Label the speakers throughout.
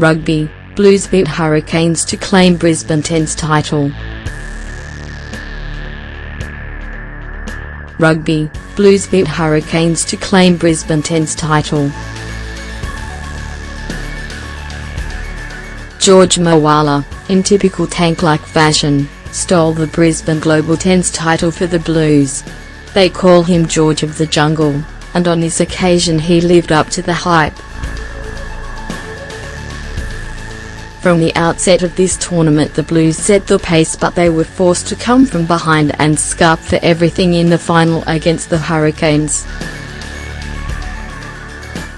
Speaker 1: Rugby, Blues beat Hurricanes to claim Brisbane Tens title. Rugby, Blues beat Hurricanes to claim Brisbane Tens title. George Moala, in typical tank-like fashion, stole the Brisbane Global Tens title for the Blues. They call him George of the Jungle, and on this occasion he lived up to the hype. From the outset of this tournament the Blues set the pace, but they were forced to come from behind and scarp for everything in the final against the Hurricanes.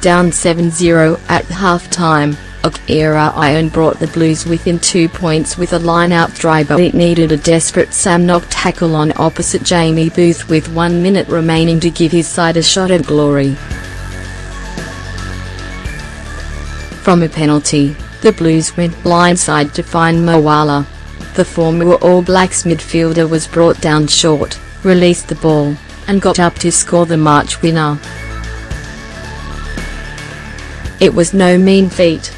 Speaker 1: Down 7-0 at half-time, Akira Iron brought the Blues within 2 points with a line-out try, but it needed a desperate Sam Knock tackle on opposite Jamie Booth with 1 minute remaining to give his side a shot at glory. From a penalty, the Blues went blindside to find Moala. The former All Blacks midfielder was brought down short, released the ball, and got up to score the match winner. It was no mean feat.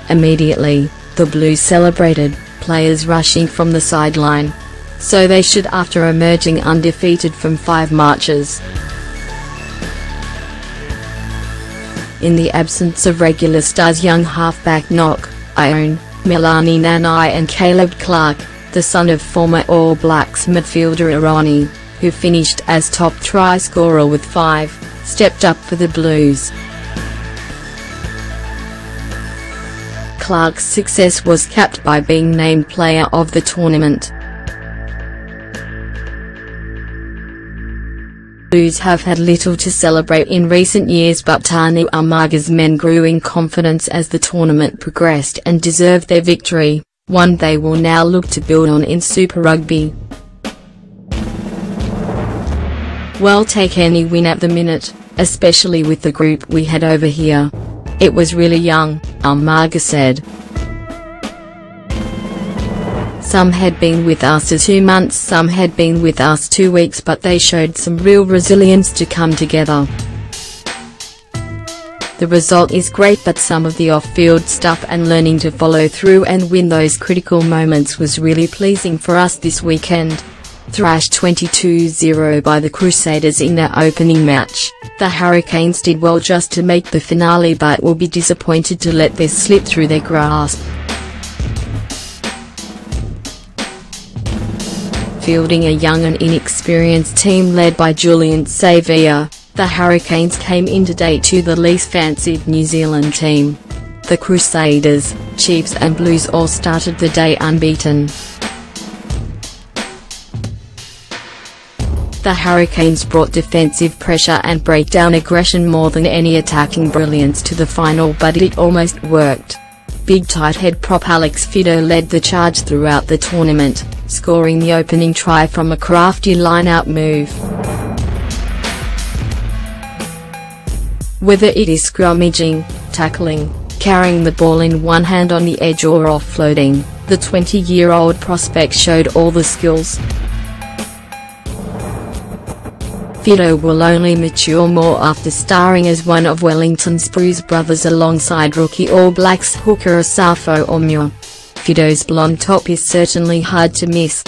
Speaker 1: Immediately, the Blues celebrated, players rushing from the sideline. So they should, after emerging undefeated from 5 matches. In the absence of regular stars young halfback Knock, Ione, Melani Nanai and Caleb Clark, the son of former All Blacks midfielder Irani, who finished as top try scorer with 5, stepped up for the Blues. Clark's success was capped by being named Player of the Tournament. Blues have had little to celebrate in recent years, but Tanu Umaga's men grew in confidence as the tournament progressed and deserved their victory, one they will now look to build on in Super Rugby. "We'll take any win at the minute, especially with the group we had over here. It was really young," Umaga said. "Some had been with us 2 months, some had been with us 2 weeks, but they showed some real resilience to come together. The result is great, but some of the off-field stuff and learning to follow through and win those critical moments was really pleasing for us this weekend." Thrashed 22-0 by the Crusaders in their opening match, the Hurricanes did well just to make the finale, but will be disappointed to let this slip through their grasp. Fielding a young and inexperienced team led by Julian Savea, the Hurricanes came in today to the least fancied New Zealand team. The Crusaders, Chiefs and Blues all started the day unbeaten. The Hurricanes brought defensive pressure and breakdown aggression more than any attacking brilliance to the final, but it almost worked. Big tight head prop Alex Fido led the charge throughout the tournament, scoring the opening try from a crafty line-out move. Whether it is scrummaging, tackling, carrying the ball in one hand on the edge or offloading, the 20-year-old prospect showed all the skills. Fido will only mature more after starring as one of Wellington's Bruise brothers alongside rookie All Blacks hooker Asafo Omua. Fido's blonde top is certainly hard to miss.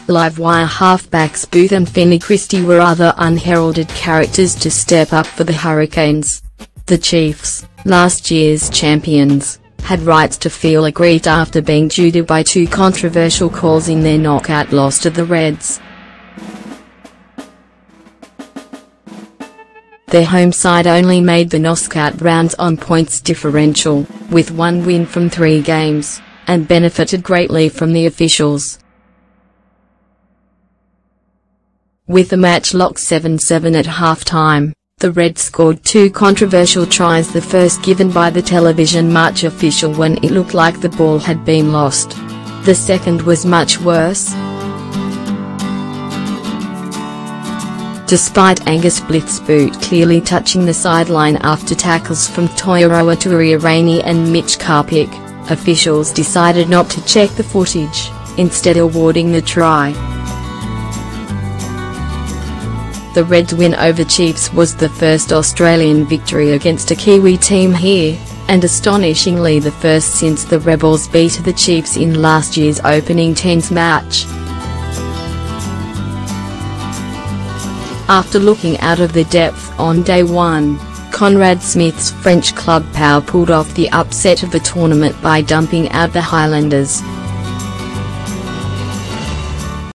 Speaker 1: Live wire halfbacks Booth and Finney Christie were other unheralded characters to step up for the Hurricanes. The Chiefs, last year's champions, had rights to feel aggrieved after being duped by 2 controversial calls in their knockout loss to the Reds. Their home side only made the knockout rounds on points differential, with 1 win from 3 games, and benefited greatly from the officials. With the match locked 7-7 at half-time, the Reds scored 2 controversial tries, the first given by the television match official when it looked like the ball had been lost. The second was much worse. Despite Angus Blitz's boot clearly touching the sideline after tackles from Toiroa Tuiarangi and Mitch Karpik, officials decided not to check the footage, instead awarding the try. The Reds' win over Chiefs was the first Australian victory against a Kiwi team here, and astonishingly the first since the Rebels beat the Chiefs in last year's opening Tens match. After looking out of the depth on day one, Conrad Smith's French club Pau pulled off the upset of the tournament by dumping out the Highlanders.